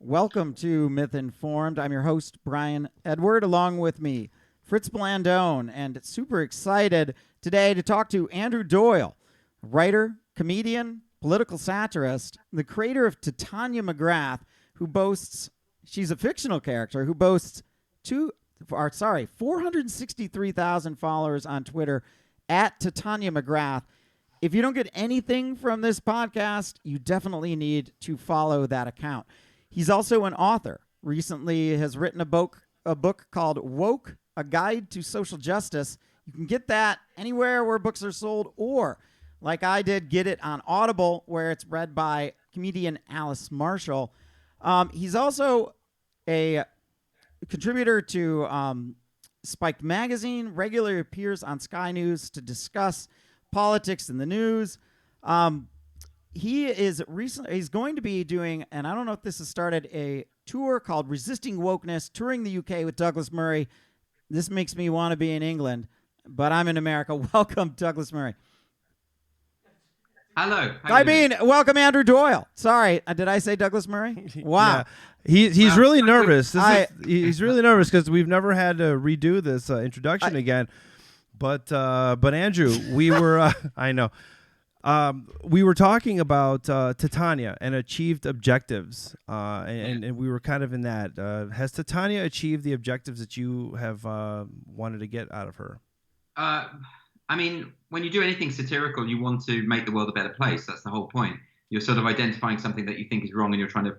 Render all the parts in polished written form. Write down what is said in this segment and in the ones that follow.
Welcome to Myth Informed. I'm your host, Brian Edward, along with me, Fritz Blandone, and super excited today to talk to Andrew Doyle, writer, comedian, political satirist, the creator of Titania McGrath, who boasts, she's a fictional character who boasts 463,000 followers on Twitter at Titania McGrath. If you don't get anything from this podcast, you definitely need to follow that account. He's also an author. Recently has written a book called Woke, A Guide to Social Justice. You can get that anywhere where books are sold, or, like I did, get it on Audible, where it's read by comedian Alice Marshall. He's also a contributor to Spiked Magazine, regularly appears on Sky News to discuss politics in the news. He's going to be doing, and I don't know if this has started, a tour called Resisting Wokeness, touring the UK with Douglas Murray. This makes me want to be in England, but I'm in America. Welcome, Douglas Murray. Hello. Welcome, Andrew Doyle. Sorry, did I say Douglas Murray? Wow. Yeah. He's really nervous. He's really nervous because we've never had to redo this introduction again. But Andrew, we were I know. We were talking about Titania and achieved objectives, and we were kind of in that. Has Titania achieved the objectives that you have wanted to get out of her? I mean, when you do anything satirical, you want to make the world a better place. That's the whole point. You're sort of identifying something that you think is wrong, and you're trying to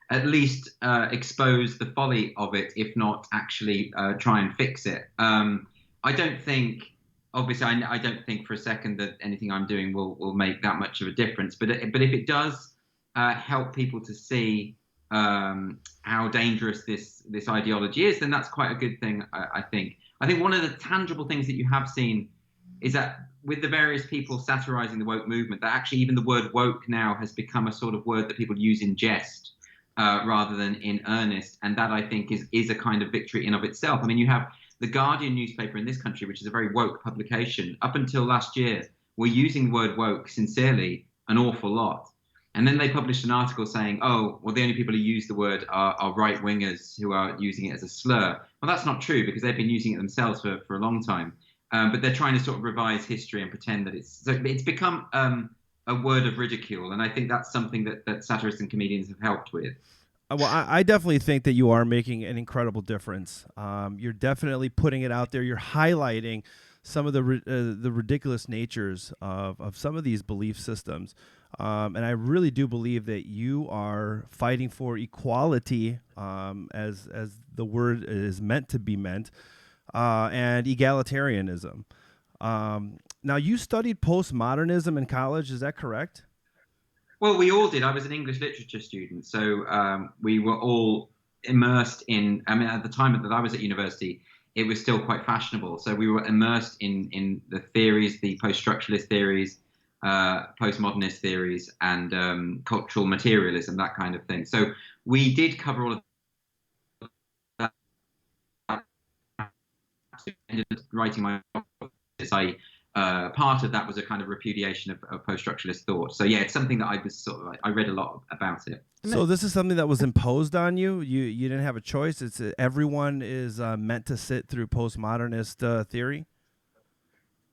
at least expose the folly of it, if not actually try and fix it. I don't think... Obviously, I don't think for a second that anything I'm doing will make that much of a difference. But if it does help people to see how dangerous this ideology is, then that's quite a good thing, I think. I think one of the tangible things that you have seen is that with the various people satirizing the woke movement, that actually even the word woke now has become a sort of word that people use in jest rather than in earnest. And that, I think, is a kind of victory in of itself. I mean, you have the Guardian newspaper in this country, which is a very woke publication, up until last year, were using the word woke sincerely an awful lot. And then they published an article saying, oh, well, the only people who use the word are right-wingers who are using it as a slur. Well, that's not true, because they've been using it themselves for a long time. But they're trying to sort of revise history and pretend that it's become a word of ridicule. And I think that's something that satirists and comedians have helped with. Well, I definitely think that you are making an incredible difference. You're definitely putting it out there. You're highlighting some of the ridiculous natures of some of these belief systems. And I really do believe that you are fighting for equality, as the word is meant to be meant, and egalitarianism. Now, you studied postmodernism in college. Is that correct? Well, we all did. I was an English literature student, so we were all immersed in, I mean, at the time that I was at university, it was still quite fashionable. So we were immersed in the theories, the post-structuralist theories, postmodernist theories, and cultural materialism, that kind of thing. So we did cover all of that. I ended up writing my essay. Part of that was a kind of repudiation of post-structuralist thought. So yeah, it's something that I read a lot about it. So this is something that was imposed on you. You didn't have a choice. It's everyone is meant to sit through postmodernist theory.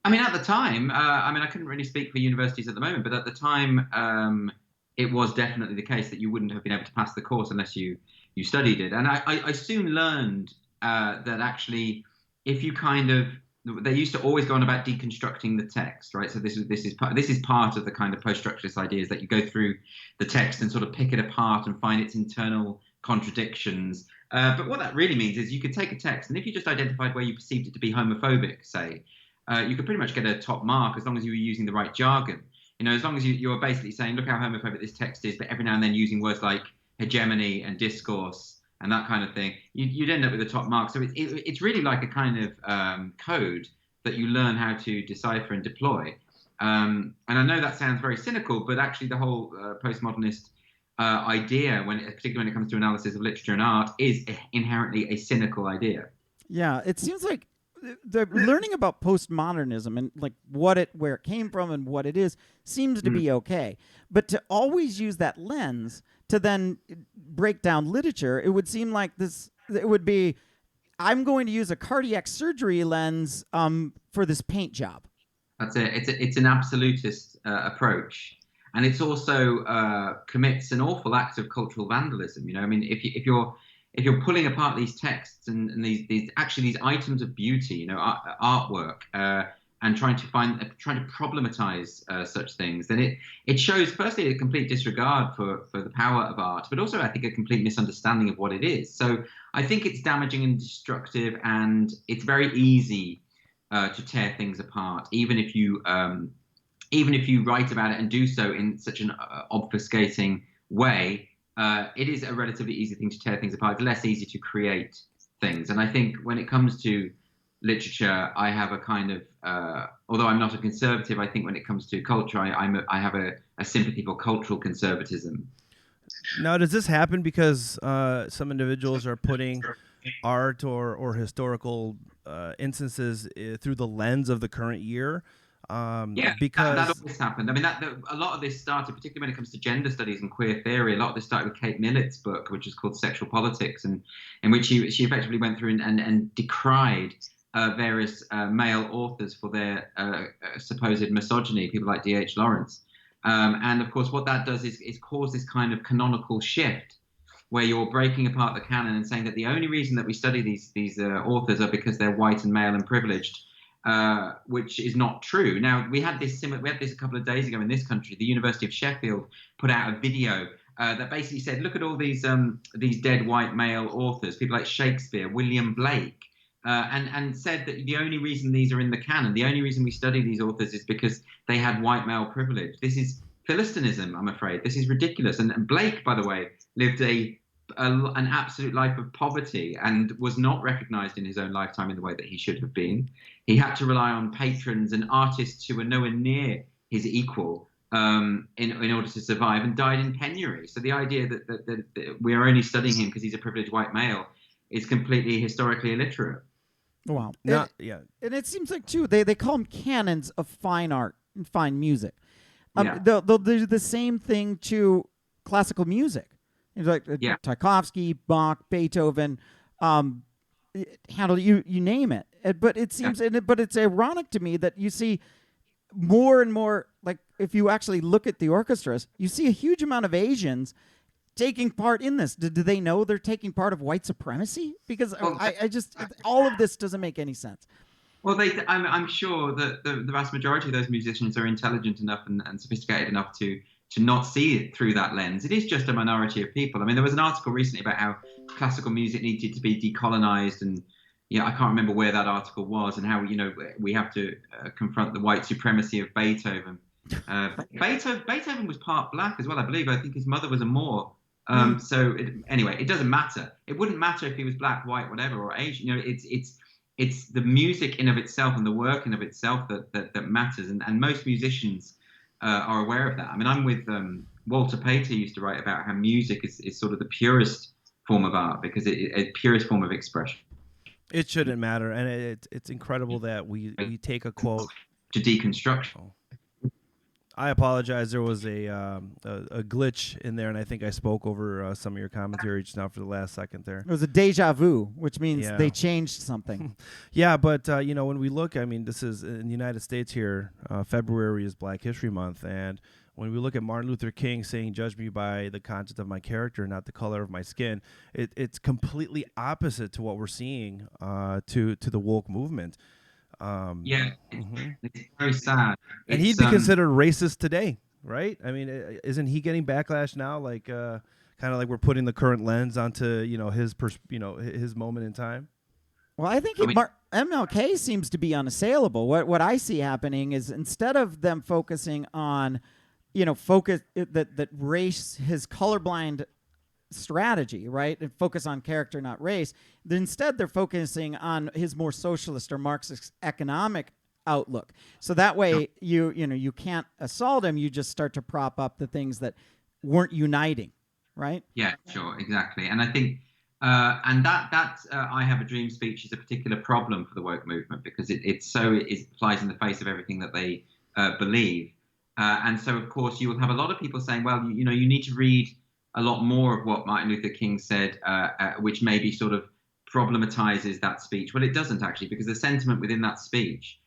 I mean, at the time, I couldn't really speak for universities at the moment, but at the time, it was definitely the case that you wouldn't have been able to pass the course unless you studied it. And I soon learned that actually, if you kind of they used to always go on about deconstructing the text, right? So this is part of the kind of post-structuralist ideas, that you go through the text and sort of pick it apart and find its internal contradictions. But what that really means is you could take a text, and if you just identified where you perceived it to be homophobic, say, you could pretty much get a top mark as long as you were using the right jargon. You know, as long as you were basically saying, look how homophobic this text is, but every now and then using words like hegemony and discourse and that kind of thing, you'd end up with a top mark. So it's really like a kind of code that you learn how to decipher and deploy. And I know that sounds very cynical, but actually the whole postmodernist idea, particularly when it comes to analysis of literature and art, is inherently a cynical idea. Yeah, it seems like the learning about postmodernism and like where it came from and what it is seems to be okay, but to always use that lens to then break down literature, it would seem like it would be, I'm going to use a cardiac surgery lens for this paint job. That's it. It's an absolutist approach, and it's also commits an awful act of cultural vandalism. I mean, if you're pulling apart these texts and these items of beauty, artwork, and trying to problematize such things, then it shows firstly a complete disregard for the power of art, but also I think a complete misunderstanding of what it is. So I think it's damaging and destructive, and it's very easy to tear things apart, even if you write about it and do so in such an obfuscating way. It is a relatively easy thing to tear things apart. It's less easy to create things. And I think when it comes to literature, I have a kind of, although I'm not a conservative, I think when it comes to culture, I have a sympathy for cultural conservatism. Now, does this happen because some individuals are putting art or historical instances through the lens of the current year? Because that always happened. I mean, a lot of this started, particularly when it comes to gender studies and queer theory. A lot of this started with Kate Millett's book, which is called Sexual Politics, and in which she effectively went through and decried various male authors for their supposed misogyny, people like D.H. Lawrence. And of course, what that does is cause this kind of canonical shift, where you're breaking apart the canon and saying that the only reason that we study these authors are because they're white and male and privileged. Which is not true. Now, we had this a couple of days ago in this country. The University of Sheffield put out a video that basically said, look at all these dead white male authors, people like Shakespeare, William Blake, and said that the only reason these are in the canon, the only reason we study these authors is because they had white male privilege. This is Philistinism, I'm afraid. This is ridiculous. And Blake, by the way, lived an absolute life of poverty and was not recognized in his own lifetime in the way that he should have been. He had to rely on patrons and artists who were nowhere near his equal in order to survive, and died in penury. So the idea that we are only studying him because he's a privileged white male is completely historically illiterate. Wow. And it seems like, too, they call them canons of fine art and fine music. They'll do the same thing to classical music. Like Tchaikovsky, Bach, Beethoven, Handel, you name it. But it seems, but it's ironic to me that you see more and more, like if you actually look at the orchestras, you see a huge amount of Asians taking part in this. Do they know they're taking part of white supremacy? Because I just, all of this doesn't make any sense. Well, I'm sure that the vast majority of those musicians are intelligent enough and sophisticated enough to not see it through that lens. It is just a minority of people. I mean, there was an article recently about how classical music needed to be decolonized, and I can't remember where that article was, and how we have to confront the white supremacy of Beethoven. Beethoven was part black as well, I believe. I think his mother was a Moor. So anyway, it doesn't matter. It wouldn't matter if he was black, white, whatever, or Asian. It's the music in of itself and the work in of itself that matters, and most musicians are aware of that. I mean, I'm with Walter Pater used to write about how music is sort of the purest form of art, because it's a purest form of expression. It shouldn't matter, and it's incredible that we take a quote to deconstruction. I apologize. There was a glitch in there, and I think I spoke over some of your commentary just now for the last second there. It was a deja vu, which means they changed something. Yeah, but when we look, I mean, this is in the United States here. February is Black History Month, and when we look at Martin Luther King saying, "Judge me by the content of my character, not the color of my skin," it's completely opposite to what we're seeing to the woke movement. It's very sad. And he'd be considered racist today, right? I mean, isn't he getting backlash now? Like, kind of like we're putting the current lens onto his moment in time. Well, I think MLK seems to be unassailable. What I see happening is, instead of them focusing on, that race, his colorblind strategy, right, and focus on character, not race. Instead, they're focusing on his more socialist or Marxist economic outlook. So that way, you can't assault him. You just start to prop up the things that weren't uniting, right? Yeah, sure, exactly. And I think, and that I Have a Dream speech is a particular problem for the woke movement, because it flies in the face of everything that they believe. And so, of course, you will have a lot of people saying, well, you need to read a lot more of what Martin Luther King said, which maybe sort of problematizes that speech. Well, it doesn't actually, because the sentiment within that speech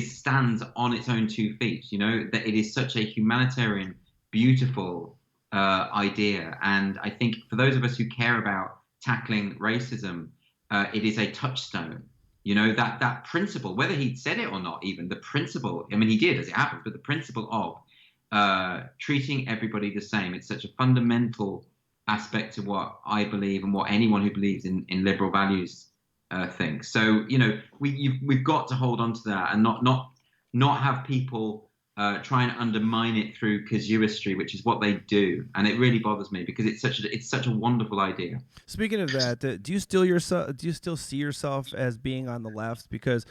stands on its own 2 feet. You know, that it is such a humanitarian, beautiful idea. And I think for those of us who care about tackling racism, it is a touchstone. You know, that principle, whether he'd said it or not, even the principle, I mean, he did as it happens, but the principle of treating everybody the same, it's such a fundamental aspect to what I believe and what anyone who believes in liberal values thinks. So, you know, we've got to hold on to that and not have people try and undermine it through casuistry, which is what they do, and it really bothers me because it's such a wonderful idea. Speaking of that, do you still see yourself as being on the left? Because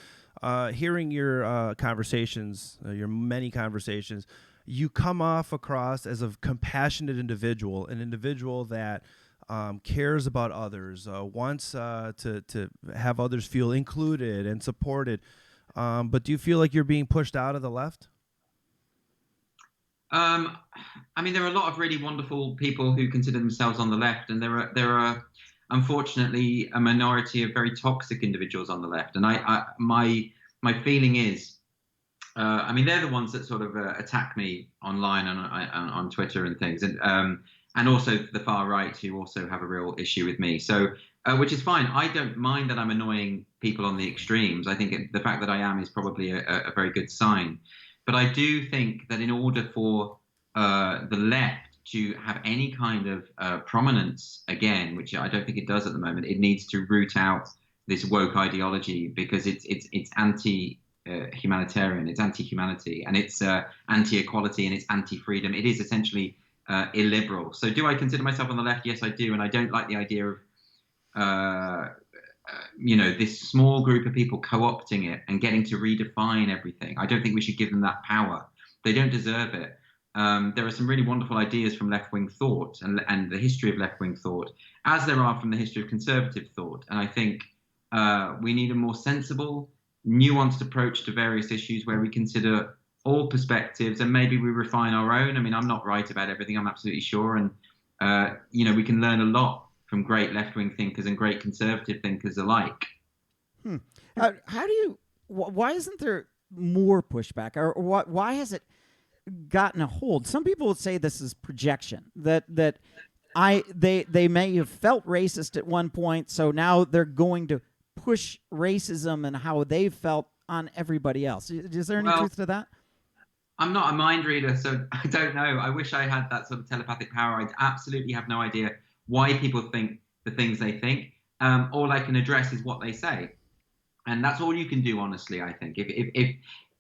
hearing your conversations, your many conversations, you come off across as a compassionate individual, an individual that cares about others, wants to have others feel included and supported. But do you feel like you're being pushed out of the left? I mean, there are a lot of really wonderful people who consider themselves on the left, and there are unfortunately a minority of very toxic individuals on the left. And my feeling is, I mean, they're the ones that sort of attack me online on Twitter and things, and also the far right who also have a real issue with me. So, which is fine. I don't mind that I'm annoying people on the extremes. I think the fact that I am is probably a very good sign. But I do think that in order for the left to have any kind of prominence again, which I don't think it does at the moment, it needs to root out this woke ideology because it's anti-humanitarian, it's anti-humanity, and it's anti-equality, and it's anti-freedom. It is essentially illiberal. So do I consider myself on the left? Yes, I do, and I don't like the idea of you know, this small group of people co-opting it and getting to redefine everything. I don't think we should give them that power. They don't deserve it. There are some really wonderful ideas from left-wing thought and the history of left-wing thought, as there are from the history of conservative thought. And I think we need a more sensible, nuanced approach to various issues where we consider all perspectives and maybe we refine our own. I mean, I'm not right about everything, I'm absolutely sure. And, you know, we can learn a lot from great left-wing thinkers and great conservative thinkers alike. How do you? Why isn't there more pushback, or why has it gotten a hold? Some people would say this is projection. That they may have felt racist at one point, so now they're going to push racism and how they felt on everybody else. Is there any truth to that? I'm not a mind reader, so I don't know. I wish I had that sort of telepathic power. I absolutely have no idea why people think the things they think. All I can address is what they say, and that's all you can do, honestly. I think if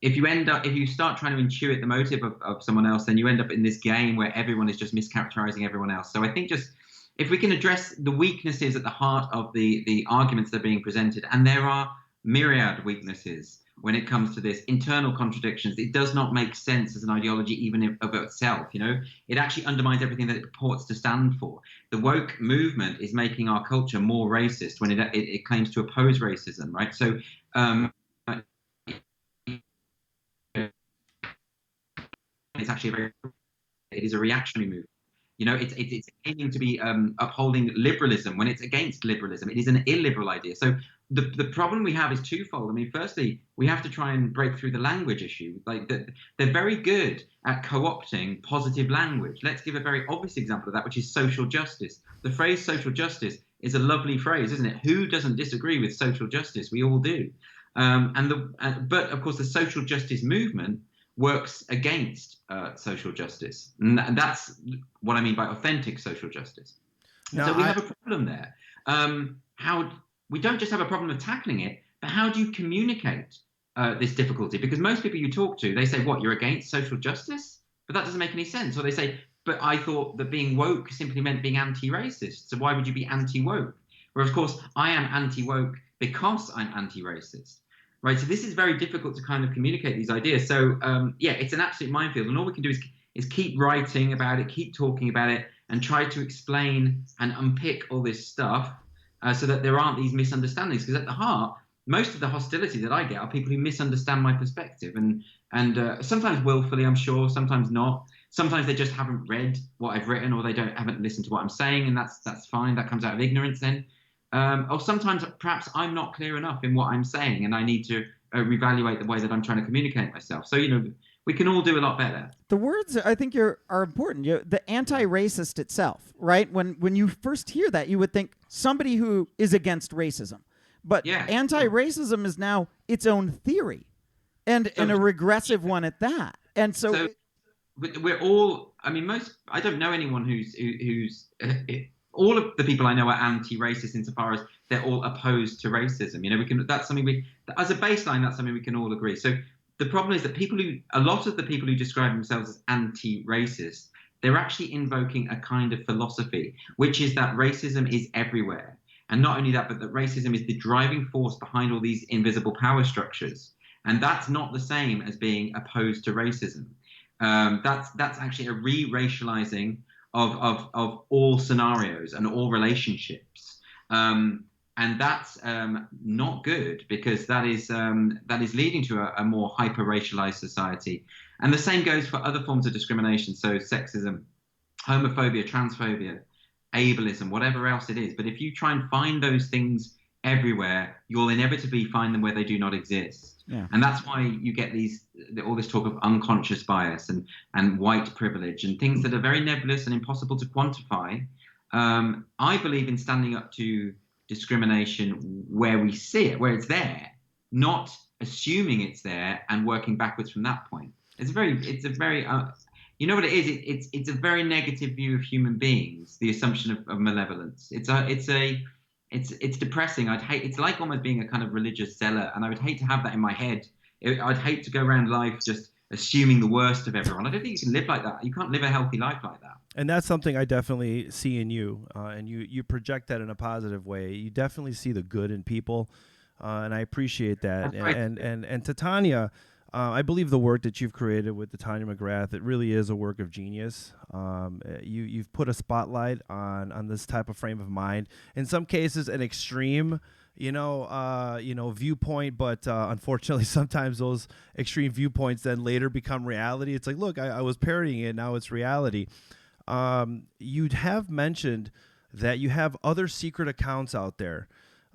you start trying to intuit the motive of someone else, then you end up in this game where everyone is just mischaracterizing everyone else. So I think just if we can address the weaknesses at the heart of the arguments that are being presented, and there are myriad weaknesses when it comes to this, internal contradictions. It does not make sense as an ideology even of itself. You know, it actually undermines everything that it purports to stand for. The woke movement is making our culture more racist when it claims to oppose racism, right? So it's actually it is a reactionary movement. You know, it's aiming to be upholding liberalism when it's against liberalism. It is an illiberal idea. So the problem we have is twofold. I mean, firstly, we have to try and break through the language issue. Like they're very good at co-opting positive language. Let's give a very obvious example of that, which is social justice. The phrase social justice is a lovely phrase, isn't it? Who doesn't disagree with social justice? We all do. But of course, the social justice movement works against social justice. And that's what I mean by authentic social justice. No, so we have a problem there. We don't just have a problem of tackling it, but how do you communicate this difficulty? Because most people you talk to, they say, what, you're against social justice? But that doesn't make any sense. Or they say, but I thought that being woke simply meant being anti-racist. So why would you be anti-woke? Whereas, of course, I am anti-woke because I'm anti-racist. Right, so this is very difficult to kind of communicate these ideas. So yeah, it's an absolute minefield, and all we can do is keep writing about it, keep talking about it, and try to explain and unpick all this stuff so that there aren't these misunderstandings. Because at the heart, most of the hostility that I get are people who misunderstand my perspective, and sometimes willfully, I'm sure, sometimes not. Sometimes they just haven't read what I've written, or they haven't listened to what I'm saying, and that's fine. That comes out of ignorance then. Or sometimes perhaps I'm not clear enough in what I'm saying, and I need to reevaluate the way that I'm trying to communicate myself. So, we can all do a lot better. The words, I think, are important. The anti-racist itself, right? When you first hear that, you would think somebody who is against racism. But anti-racism is now its own theory, and a regressive one at that. And so we're all, I mean, I don't know anyone who's all of the people I know are anti-racist insofar as they're all opposed to racism. That's something as a baseline, that's something we can all agree. So the problem is that a lot of the people who describe themselves as anti-racist, they're actually invoking a kind of philosophy, which is that racism is everywhere. And not only that, but that racism is the driving force behind all these invisible power structures. And that's not the same as being opposed to racism. That's actually a re-racializing of all scenarios and all relationships. And that's not good, because that is leading to a more hyper-racialized society. And the same goes for other forms of discrimination, so sexism, homophobia, transphobia, ableism, whatever else it is. But if you try and find those things everywhere, you'll inevitably find them where they do not exist. Yeah. And that's why you get all this talk of unconscious bias and white privilege and things that are very nebulous and impossible to quantify. I believe in standing up to discrimination where we see it, where it's there, not assuming it's there and working backwards from that point. It's a very you know what it is? It's a very negative view of human beings, the assumption of malevolence. It's depressing. It's like almost being a kind of religious zealot, and I would hate to have that in my head. I'd hate to go around life just assuming the worst of everyone. I don't think you can live like that. You can't live a healthy life like that. And that's something I definitely see in you, and you project that in a positive way. You definitely see the good in people, and I appreciate that. That's right. And Titania, I believe the work that you've created with Titania McGrath, it really is a work of genius. You've put a spotlight on this type of frame of mind. In some cases, an extreme, viewpoint, but unfortunately, sometimes those extreme viewpoints then later become reality. It's like, look, I was parodying it, now it's reality. You'd have mentioned that you have other secret accounts out there.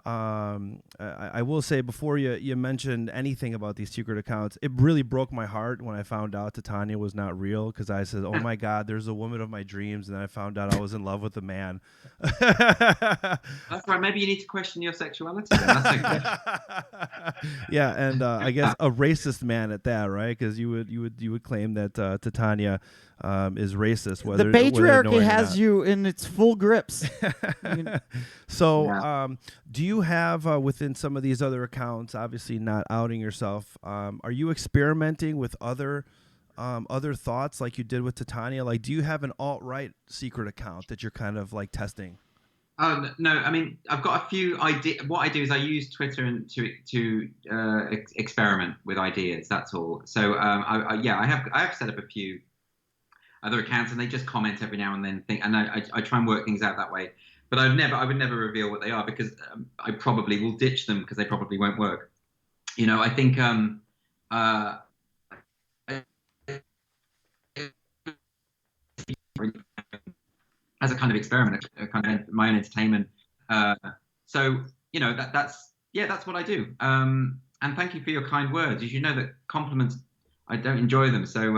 I will say, before you mentioned anything about these secret accounts, it really broke my heart when I found out Titania was not real, because I said, oh my God, there's a woman of my dreams, and then I found out I was in love with a man. That's right. Maybe you need to question your sexuality then. That's okay. Yeah, and I guess a racist man at that, right? Because you would claim that Titania is racist. The patriarchy has you in its full grips. So, Yeah. do you have within some of these other accounts, obviously not outing yourself, are you experimenting with other thoughts like you did with Titania? Like, do you have an alt-right secret account that you're kind of like testing? No, I mean, I've got a few ideas. What I do is I use Twitter to experiment with ideas. That's all. So I have set up a few other accounts, and they just comment every now and then. I try and work things out that way. But I would never reveal what they are, because I probably will ditch them because they probably won't work. I think as a kind of experiment, a kind of my own entertainment. So that's what I do. And thank you for your kind words. As you know, that compliments, I don't enjoy them. So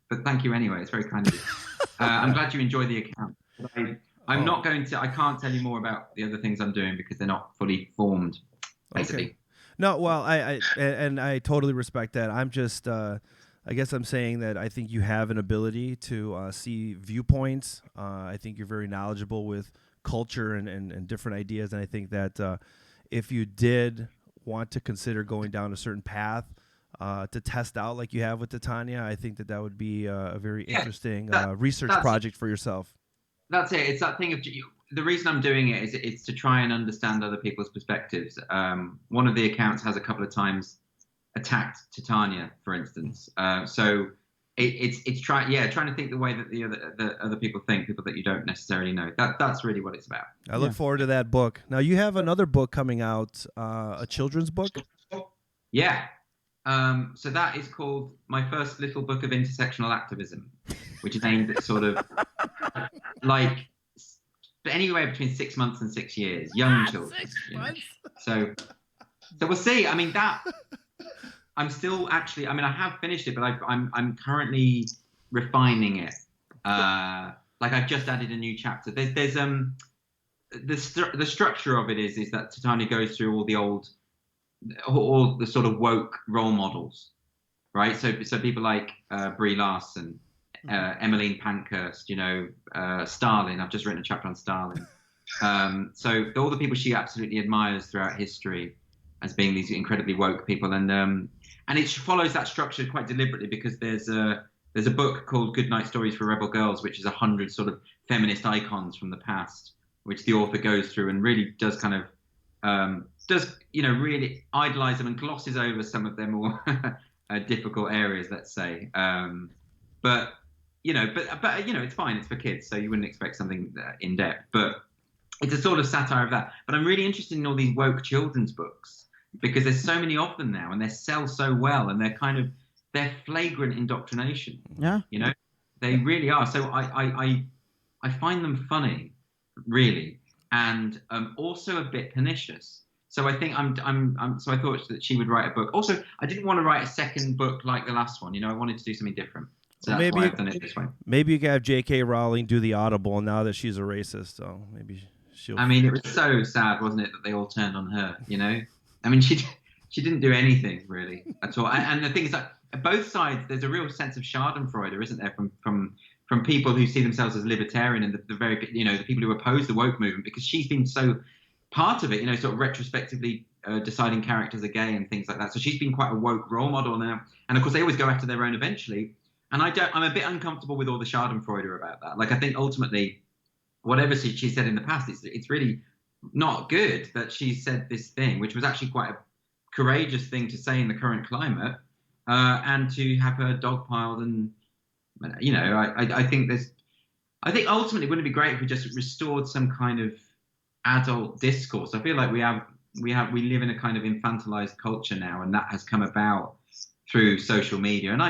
but thank you anyway. It's very kind of you. I'm glad you enjoy the account. I'm not going to. I can't tell you more about the other things I'm doing because they're not fully formed, basically. Okay. No, well, I totally respect that. I'm just, I guess I'm saying that I think you have an ability to see viewpoints. I think you're very knowledgeable with culture and different ideas, and I think that if you did want to consider going down a certain path to test out, like you have with Titania, I think that would be a very interesting research project for yourself. That's it. It's that thing of the reason I'm doing it is it's to try and understand other people's perspectives. One of the accounts has a couple of times attacked Titania, for instance. So it's trying to think the way that the other people think, people that you don't necessarily know. That's really what it's about. I look forward to that book. Now you have another book coming out, a children's book. Yeah. So that is called My First Little Book of Intersectional Activism, which is aimed at sort of like anywhere between 6 months and 6 years, young children. 6 months. So we'll see. I mean, that I'm still actually. I mean, I have finished it, but I'm currently refining it. Like I've just added a new chapter. There's the structure of it is that Titania goes through all the sort of woke role models, right? So people like Brie Larson, Emmeline Pankhurst, Stalin. I've just written a chapter on Stalin. So all the people she absolutely admires throughout history as being these incredibly woke people, and it follows that structure quite deliberately because there's a book called Goodnight Stories for Rebel Girls, which is 100 sort of feminist icons from the past, which the author goes through and really does kind of really idolize them and glosses over some of their more difficult areas, let's say. But it's fine. It's for kids, so you wouldn't expect something in depth. But it's a sort of satire of that. But I'm really interested in all these woke children's books because there's so many of them now, and they sell so well, and they're flagrant indoctrination. Yeah. They really are. So I find them funny, really, and also a bit pernicious. So I think so I thought that she would write a book. Also, I didn't want to write a second book like the last one. I wanted to do something different. So that's why I've done it this way. Maybe you could have J.K. Rowling do the Audible now that she's a racist. So maybe she'll. I mean, it was so sad, wasn't it, that they all turned on her? I mean, she didn't do anything really at all. And the thing is that both sides, there's a real sense of Schadenfreude, isn't there, from people who see themselves as libertarian and the very the people who oppose the woke movement, because she's been so part of it, sort of retrospectively deciding characters are gay and things like that. So she's been quite a woke role model now. And of course, they always go after their own eventually. And I'm a bit uncomfortable with all the Schadenfreude about that. Like, I think ultimately, whatever she said in the past, it's really not good that she said this thing, which was actually quite a courageous thing to say in the current climate, and to have her dogpiled. And I think ultimately, wouldn't it be great if we just restored some kind of adult discourse? I feel like we live in a kind of infantilized culture now, and that has come about through social media. And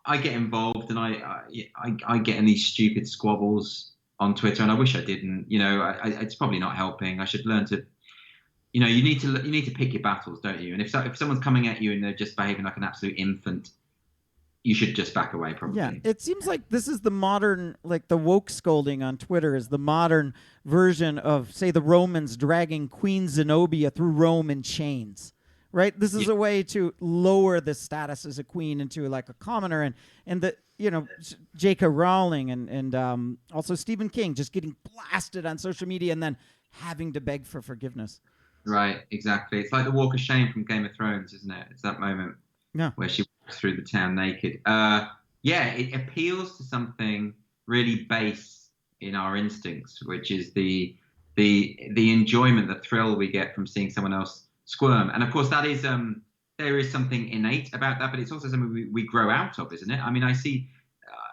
I get involved, and I get in these stupid squabbles on Twitter, and I wish I didn't. It's probably not helping. I should learn to, you need to pick your battles, don't you? And if someone's coming at you and they're just behaving like an absolute infant, you should just back away, probably. Yeah, it seems like this is the modern, like the woke scolding on Twitter is the modern version of, say, the Romans dragging Queen Zenobia through Rome in chains. Right, this is a way to lower the status as a queen into like a commoner, and the J.K. Rowling and also Stephen King just getting blasted on social media and then having to beg for forgiveness. Right, exactly. It's like the walk of shame from Game of Thrones, isn't it? It's that moment where she walks through the town naked. It appeals to something really base in our instincts, which is the enjoyment, the thrill we get from seeing someone else squirm. And of course that is there is something innate about that, but it's also something we grow out of, isn't it? I mean, I see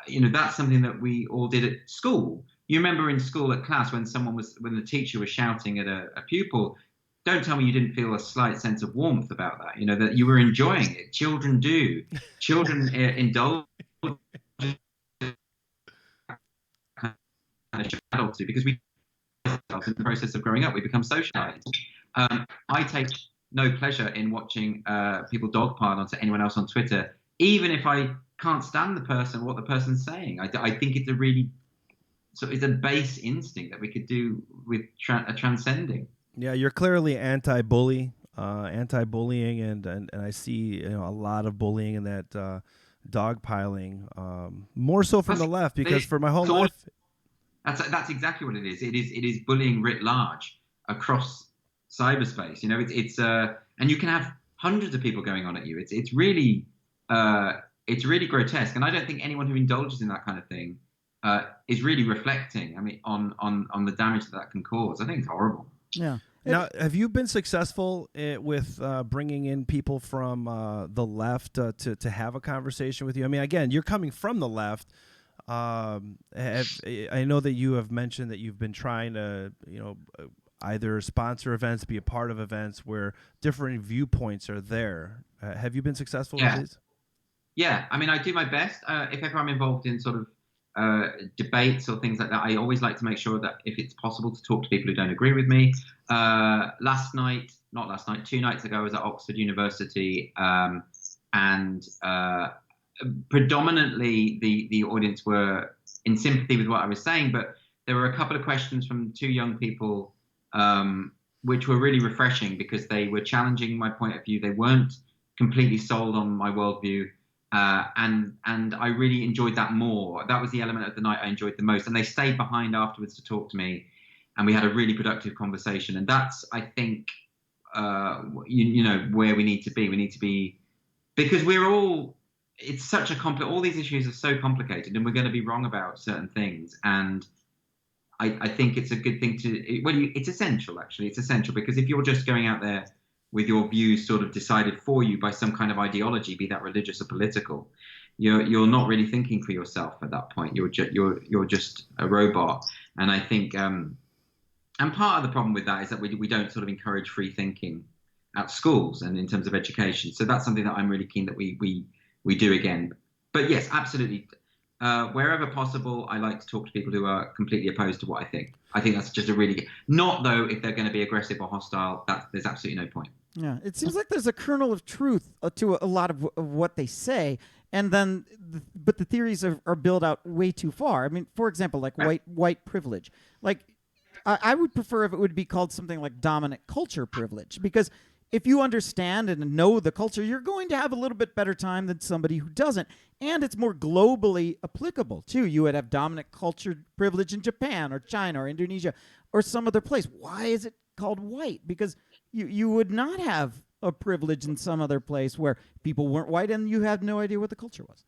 that's something that we all did at school. You remember in school at class when the teacher was shouting at a pupil, don't tell me you didn't feel a slight sense of warmth about that, that you were enjoying it. Children do. Children indulge kind of adults do, because we in the process of growing up, we become socialized. I take no pleasure in watching people dogpile onto anyone else on Twitter, even if I can't stand what the person's saying. I think it's a really it's a base instinct that we could do with transcending. Yeah, you're clearly anti-bullying, and I see a lot of bullying in that dogpiling, more so from the left, because for my whole life. That's exactly what it is. It is bullying writ large across cyberspace. It's and you can have hundreds of people going on at you. It's really grotesque, and I don't think anyone who indulges in that kind of thing is really reflecting. I mean, on the damage that can cause. I think it's horrible. Yeah. Now, have you been successful with bringing in people from the left to have a conversation with you? I mean, again, you're coming from the left. I know that you have mentioned that you've been trying to, either sponsor events, be a part of events where different viewpoints are there. Have you been successful with these? Yeah, I mean, I do my best. If ever I'm involved in sort of debates or things like that, I always like to make sure that if it's possible to talk to people who don't agree with me. 2 nights ago, I was at Oxford University, and predominantly the audience were in sympathy with what I was saying, but there were a couple of questions from 2 young people, which were really refreshing because they were challenging my point of view. They weren't completely sold on my worldview. And I really enjoyed that more. That was the element of the night I enjoyed the most. And they stayed behind afterwards to talk to me, and we had a really productive conversation. And that's, I think, you know, where we need to be. We need to be, because it's such a all these issues are so complicated, and we're going to be wrong about certain things. And I think it's a good thing it's essential, actually. It's essential, because if you're just going out there with your views sort of decided for you by some kind of ideology, be that religious or political, you're not really thinking for yourself at that point. You're just a robot. And I think, and part of the problem with that is that we don't sort of encourage free thinking at schools and in terms of education. So that's something that I'm really keen that we do again. But yes, absolutely. Wherever possible, I like to talk to people who are completely opposed to what I think. I think that's just not though if they're going to be aggressive or hostile. There's absolutely no point. Yeah, it seems like there's a kernel of truth to a lot of what they say, and then, but the theories are built out way too far. I mean, for example, like white privilege. Like, I would prefer if it would be called something like dominant culture privilege, because if you understand and know the culture, you're going to have a little bit better time than somebody who doesn't, and it's more globally applicable too. You would have dominant culture privilege in Japan or China or Indonesia or some other place. Why is it called white? Because you would not have a privilege in some other place where people weren't white and you had no idea what the culture was.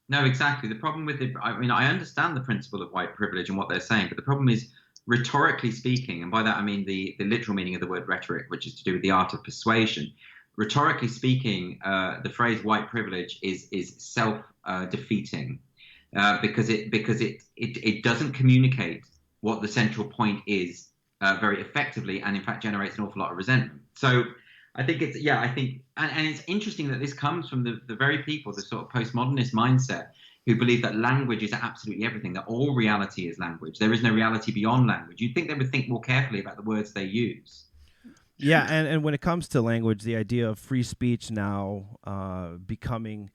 No, exactly. The problem with I understand the principle of white privilege and what they're saying, but the problem is, rhetorically speaking, and by that I mean the literal meaning of the word rhetoric, which is to do with the art of persuasion. Rhetorically speaking, the phrase white privilege is self-defeating, because it doesn't communicate what the central point is very effectively, and in fact generates an awful lot of resentment. So I think and it's interesting that this comes from the very people, the sort of postmodernist mindset, who believe that language is absolutely everything, that all reality is language. There is no reality beyond language. You'd think they would think more carefully about the words they use. Yeah, and when it comes to language, the idea of free speech now becoming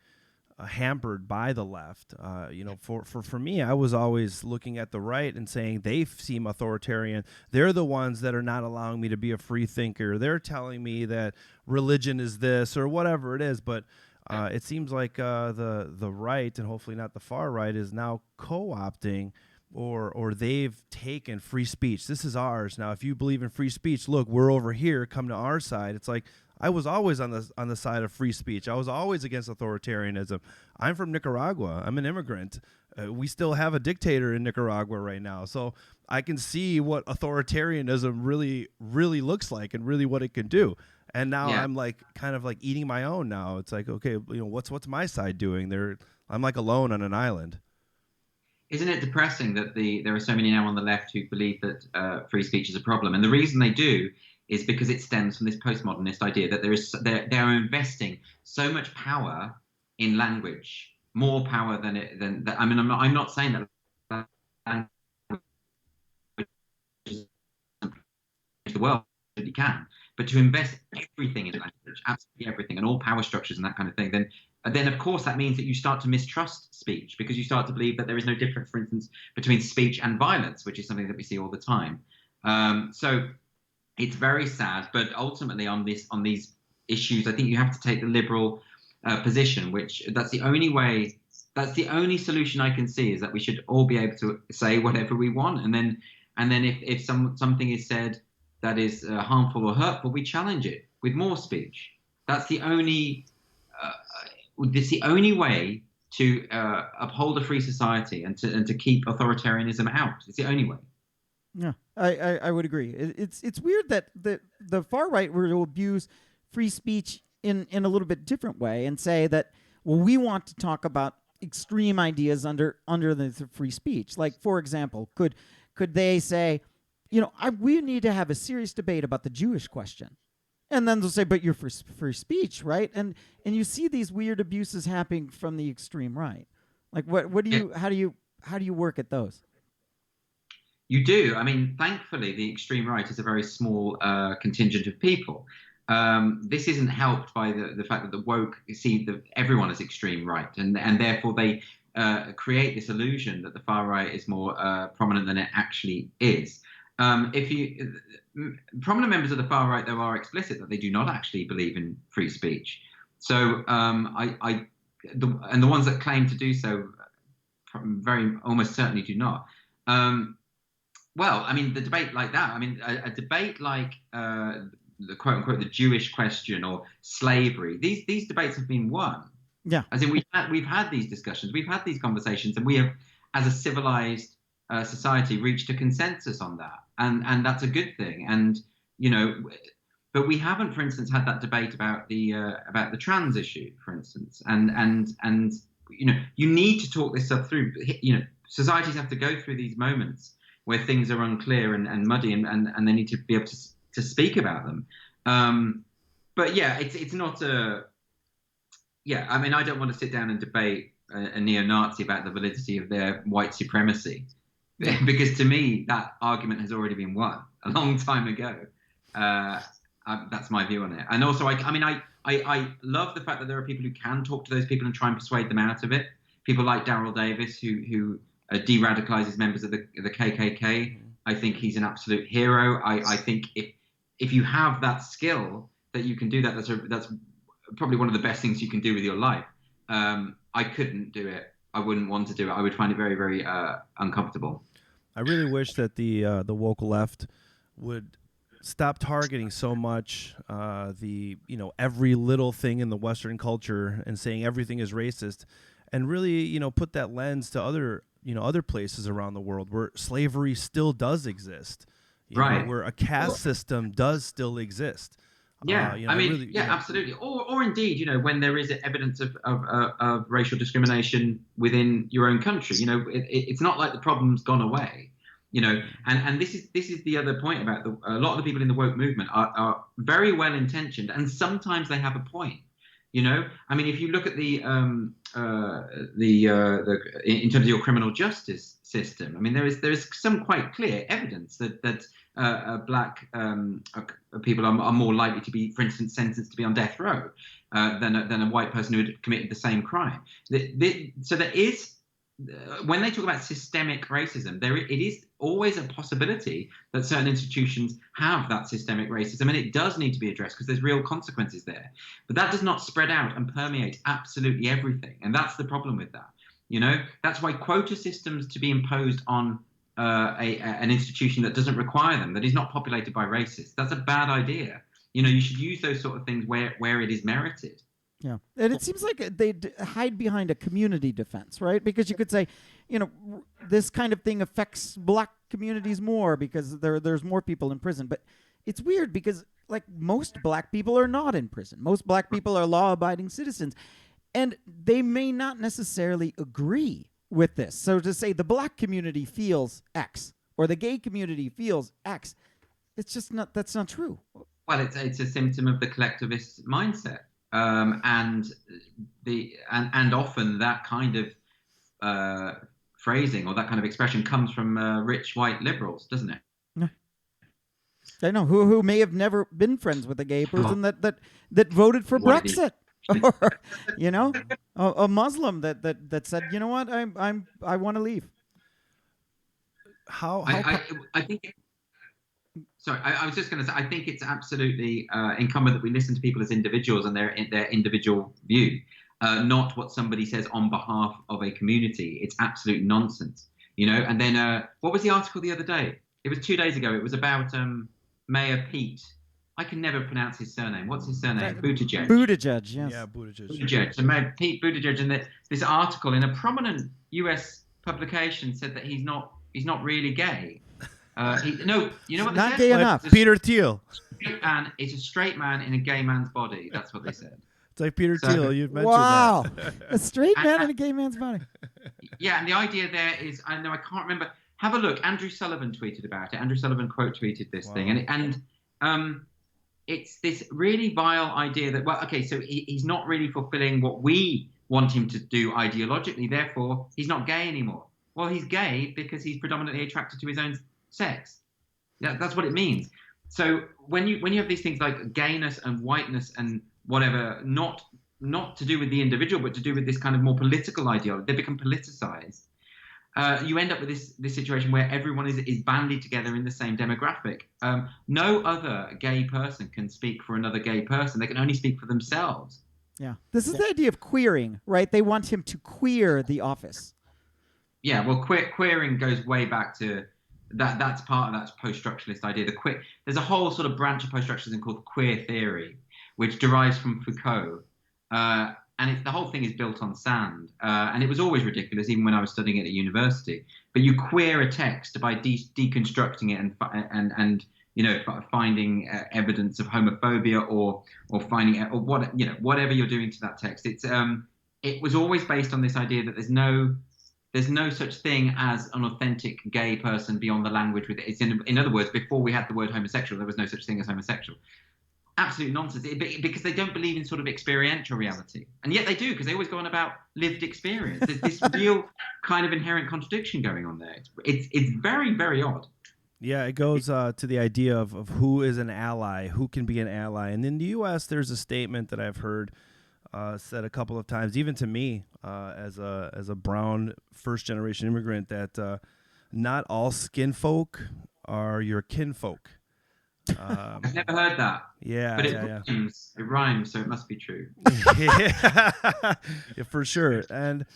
hampered by the left. For me, I was always looking at the right and saying they seem authoritarian. They're the ones that are not allowing me to be a free thinker. They're telling me that religion is this or whatever it is. But it seems like the right, and hopefully not the far right, is now co-opting or they've taken free speech. This is ours. Now, if you believe in free speech, look, we're over here. Come to our side. It's like, I was always on the side of free speech. I was always against authoritarianism. I'm from Nicaragua. I'm an immigrant. We still have a dictator in Nicaragua right now. So I can see what authoritarianism really, really looks like and really what it can do. And now I'm like kind of like eating my own now. It's like, okay, what's my side doing? I'm like alone on an island. Isn't it depressing that there are so many now on the left who believe that free speech is a problem? And the reason they do is because it stems from this postmodernist idea that they're investing so much power in language, more power than I mean, I'm not saying that language is the world, that you can, but to invest everything in language, absolutely everything, and all power structures and that kind of thing, then of course that means that you start to mistrust speech, because you start to believe that there is no difference, for instance, between speech and violence, which is something that we see all the time. So it's very sad, but ultimately on these issues, I think you have to take the liberal position, which that's the only solution I can see, is that we should all be able to say whatever we want, and then if something is said that is harmful or hurtful, we challenge it with more speech. That's the only way to uphold a free society and to keep authoritarianism out. It's the only way. Yeah, I would agree. It's weird that the far right will abuse free speech in a little bit different way and say that, well, we want to talk about extreme ideas under the free speech. Like, for example, could they say we need to have a serious debate about the Jewish question. And then they'll say, but you're for free speech, right? And you see these weird abuses happening from the extreme right. Like, what do you, how do you work at those? You do. I mean, thankfully, the extreme right is a very small contingent of people. This isn't helped by the fact that the woke see everyone as extreme right, and therefore they create this illusion that the far right is more prominent than it actually is. Prominent members of the far right, though, are explicit that they do not actually believe in free speech. So the ones that claim to do so almost certainly do not. Well, I mean, the debate like that, I mean, a debate like the quote unquote the Jewish question or slavery, these debates have been won. Yeah. As in we've had these discussions, we've had these conversations, and we have, as a civilized society, reached a consensus on that, and that's a good thing. And but we haven't, for instance, had that debate about the trans issue, for instance, and you need to talk this stuff through. Societies have to go through these moments where things are unclear and muddy, and they need to be able to speak about them. But yeah, it's not a. Yeah, I mean, I don't want to sit down and debate a neo-Nazi about the validity of their white supremacy, because to me that argument has already been won a long time ago. That's my view on it. And also, I love the fact that there are people who can talk to those people and try and persuade them out of it. People like Daryl Davis, who de-radicalizes members of the KKK. I think he's an absolute hero. I think if you have that skill that you can do that, that's probably one of the best things you can do with your life. I couldn't do it. I wouldn't want to do it. I would find it very, very uncomfortable. I really wish that the woke left would stop targeting so much every little thing in the Western culture and saying everything is racist, and really put that lens to other places around the world where slavery still does exist, right? Where a caste system does still exist. Yeah, absolutely. Or indeed, when there is evidence of racial discrimination within your own country, it's not like the problem's gone away, And this is the other point about a lot of the people in the woke movement are very well intentioned, and sometimes they have a point. I mean, if you look at in terms of your criminal justice system, I mean, there is some quite clear evidence that black people are more likely to be, for instance, sentenced to be on death row than a white person who had committed the same crime. So there is, when they talk about systemic racism, it is always a possibility that certain institutions have that systemic racism, and it does need to be addressed because there's real consequences there. But that does not spread out and permeate absolutely everything, and that's the problem with that. That's why quota systems to be imposed on an institution that doesn't require them, that is not populated by racists, that's a bad idea. You should use those sort of things where it is merited. Yeah, and it seems like they hide behind a community defense, right? Because you could say, this kind of thing affects black communities more because there's more people in prison. But it's weird because, like, most black people are not in prison. Most black people are law-abiding citizens, and they may not necessarily agree with this. So to say the black community feels X or the gay community feels X, it's just not. That's not true. Well, it's a symptom of the collectivist mindset. And often that kind of phrasing or that kind of expression comes from rich white liberals, doesn't it? I know who may have never been friends with a gay person that voted for Brexit, or a Muslim that said, you know what, I want to leave. I think. Sorry, I was just going to say, I think it's absolutely incumbent that we listen to people as individuals and their individual view, not what somebody says on behalf of a community. It's absolute nonsense, And then what was the article the other day? It was 2 days ago. It was about Mayor Pete. I can never pronounce his surname. What's his surname? Buttigieg. Buttigieg, yes. Yeah, Buttigieg. Buttigieg. So Mayor Pete Buttigieg, and this article in a prominent U.S. publication said that he's not really gay. You know what they not said? gay enough. Peter Thiel. It's a straight man in a gay man's body. That's what they said. It's like Peter Thiel. You've mentioned that. A straight man in a gay man's body. Yeah, and the idea there is, I can't remember have a look. Andrew Sullivan tweeted about it. Andrew Sullivan quote tweeted this thing, and it's this really vile idea that, well, okay, so he's not really fulfilling what we want him to do ideologically. Therefore, he's not gay anymore. Well, he's gay because he's predominantly attracted to his own sex. That's what it means. So when you have these things like gayness and whiteness and whatever, not to do with the individual, but to do with this kind of more political ideology, they become politicized. You end up with this situation where everyone is banded together in the same demographic. No other gay person can speak for another gay person. They can only speak for themselves. Yeah. This is the idea of queering, right? They want him to queer the office. Yeah, well, queering goes way back to that's part of that post-structuralist idea. There's a whole sort of branch of post-structuralism called queer theory, which derives from Foucault. And the whole thing is built on sand. And it was always ridiculous, even when I was studying it at university. But you queer a text by deconstructing it and finding evidence of homophobia or finding or whatever you're doing to that text. It was always based on this idea that there's no such thing as an authentic gay person beyond the language with it. It's in other words, before we had the word homosexual, there was no such thing as homosexual. Absolute nonsense, because they don't believe in sort of experiential reality. And yet they do, because they always go on about lived experience. There's this real kind of inherent contradiction going on there. It's very, very odd. Yeah, it goes to the idea of who is an ally, who can be an ally. And in the U.S., there's a statement that I've heard said a couple of times, even to me as a brown first-generation immigrant, that not all skin folk are your kinfolk. I've never heard that. Yeah, but it rhymes, so it must be true. Yeah, for sure. And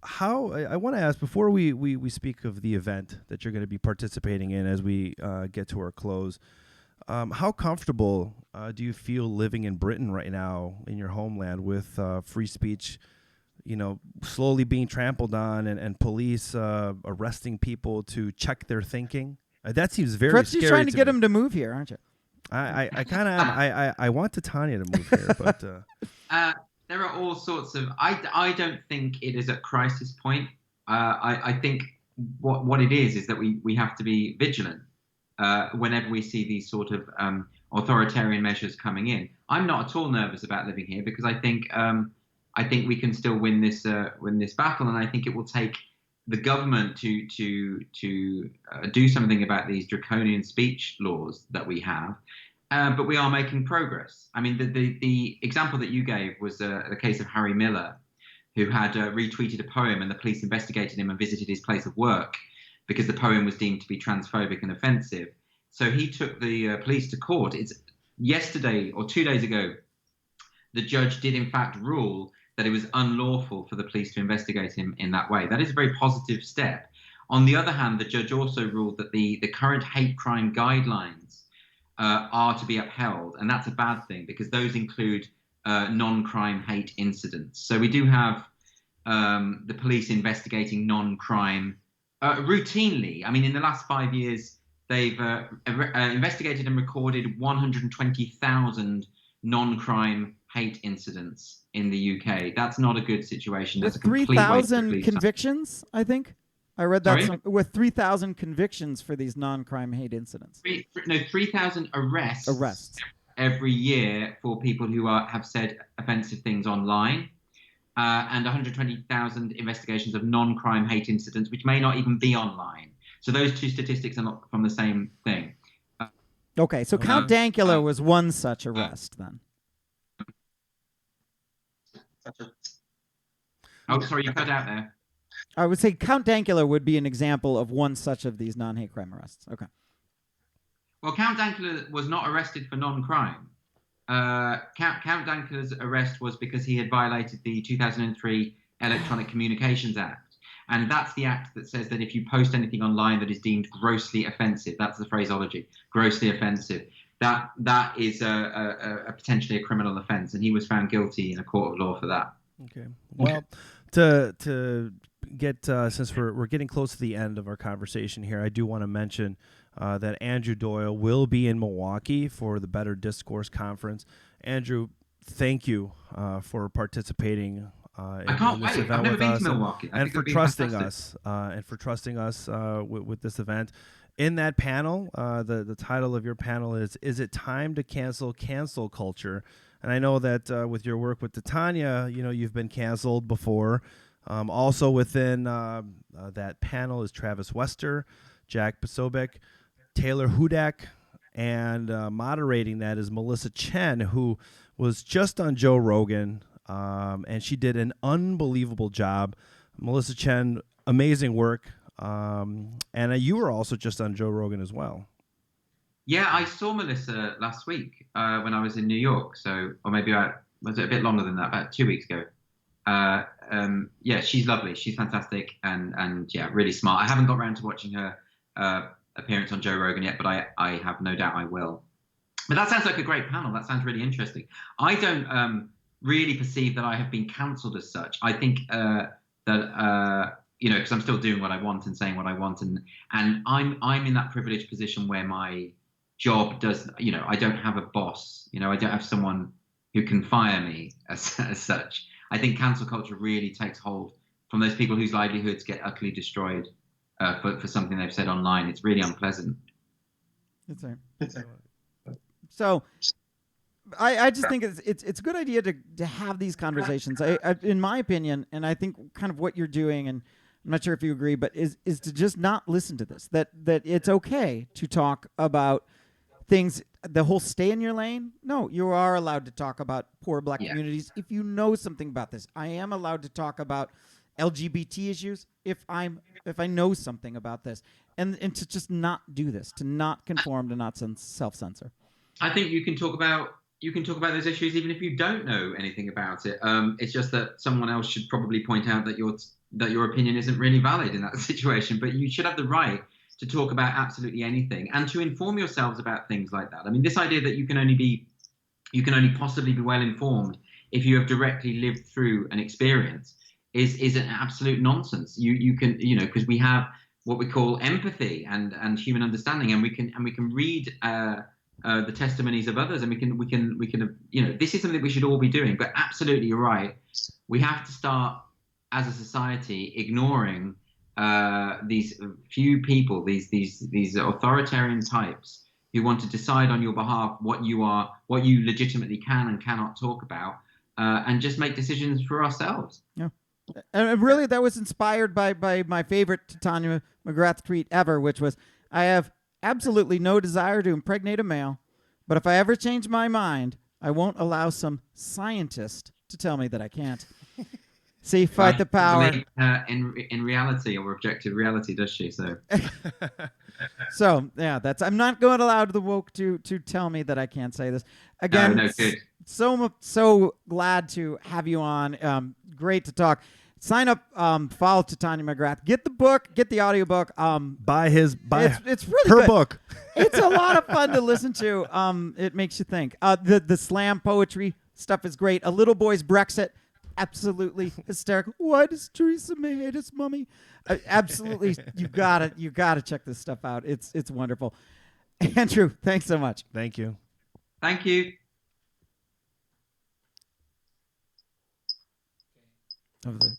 how I want to ask, before we speak of the event that you're going to be participating in as we get to our close, how comfortable do you feel living in Britain right now, in your homeland, with free speech, slowly being trampled on and police arresting people to check their thinking? That seems very Perhaps scary. You're trying to get me. him to move here, aren't you? I kind of am. I want Titania to move here, but there are all sorts of. I don't think it is at crisis point. I think what it is that we have to be vigilant whenever we see these sort of authoritarian measures coming in. I'm not at all nervous about living here, because I think we can still win this battle, and I think it will take the government to do something about these draconian speech laws that we have. But we are making progress. I mean, the example that you gave was the case of Harry Miller, who had retweeted a poem, and the police investigated him and visited his place of work because the poem was deemed to be transphobic and offensive. So he took the police to court. It's yesterday or 2 days ago, the judge did in fact rule that it was unlawful for the police to investigate him in that way. That is a very positive step. On the other hand, the judge also ruled that the current hate crime guidelines are to be upheld, and that's a bad thing, because those include non-crime hate incidents. So we do have the police investigating non-crime routinely. I mean, in the last 5 years, they've investigated and recorded 120,000 non-crime hate incidents in the UK. That's not a good situation. That's With a complete waste of 3,000 convictions, I think. I read that with 3,000 convictions for these non-crime hate incidents. 3,000 arrests every year for people who have said offensive things online, and 120,000 investigations of non-crime hate incidents, which may not even be online. So those two statistics are not from the same thing. Okay, so Count Dankula was one such arrest then. Oh, sorry, you cut out there. I would say Count Dankula would be an example of one such of these non-hate crime arrests. Okay. Well, Count Dankula was not arrested for non-crime. Count Dankula's arrest was because he had violated the 2003 Electronic Communications Act. And that's the act that says that if you post anything online that is deemed grossly offensive, that's the phraseology, grossly offensive, that is potentially a criminal offence. And he was found guilty in a court of law for that. Okay. Well, to get since we're getting close to the end of our conversation here, I do want to mention that Andrew Doyle will be in Milwaukee for the Better Discourse Conference. Andrew, thank you for participating I can't wait. I've never been to Milwaukee. And for trusting us, with this event. In that panel, the title of your panel is it time to cancel culture? And I know that with your work with Titania, you've been canceled before. Also within that panel is Travis Wester, Jack Posobiec, Taylor Hudak, and moderating that is Melissa Chen, who was just on Joe Rogan, and she did an unbelievable job. Melissa Chen, amazing work. And you were also just on Joe Rogan as well. Yeah, I saw Melissa last week when I was in New York. So, or maybe was it a bit longer than that, about 2 weeks ago. Yeah, she's lovely. She's fantastic and yeah, really smart. I haven't got around to watching her appearance on Joe Rogan yet, but I have no doubt I will. But that sounds like a great panel. That sounds really interesting. I don't really perceive that I have been cancelled as such. I think that because I'm still doing what I want and saying what I want, and I'm in that privileged position where my job does, I don't have a boss, I don't have someone who can fire me as such. I think cancel culture really takes hold from those people whose livelihoods get utterly destroyed for something they've said online. It's really unpleasant. That's right. So I just think it's a good idea to have these conversations. I, in my opinion, and I think kind of what you're doing, and I'm not sure if you agree, but is to just not listen to this. That it's okay to talk about things. The whole stay in your lane. No, you are allowed to talk about poor black communities if you know something about this. I am allowed to talk about LGBT issues if I know something about this, and to just not do this, to not conform, to not self-censor. I think you can talk about those issues even if you don't know anything about it. It's just that someone else should probably point out that your opinion isn't really valid in that situation. But you should have the right to talk about absolutely anything and to inform yourselves about things like that. I mean, this idea that you can only possibly be well informed if you have directly lived through an experience is an absolute nonsense. You can because we have what we call empathy and human understanding, and we can read the testimonies of others, and we can this is something we should all be doing. But absolutely, you're right. We have to start as a society ignoring these few people, these authoritarian types who want to decide on your behalf what you legitimately can and cannot talk about, and just make decisions for ourselves. Yeah. And really, that was inspired by my favorite Titania McGrath tweet ever, which was, I have absolutely no desire to impregnate a male, but if I ever change my mind, I won't allow some scientist to tell me that I can't. See, fight the power. In reality or objective reality, does she? So, so yeah, I'm not going to allow the woke to tell me that I can't say this. Again, no, good. So glad to have you on. Great to talk. Sign up, follow Titania McGrath. Get the book, get the audiobook. Buy it's really her good. book. It's a lot of fun to listen to. It makes you think. The slam poetry stuff is great. A Little Boy's Brexit, absolutely hysterical. Why does Theresa May hate us, mummy? Absolutely, you gotta check this stuff out. It's wonderful. Andrew, thanks so much. Thank you. Thank you. That was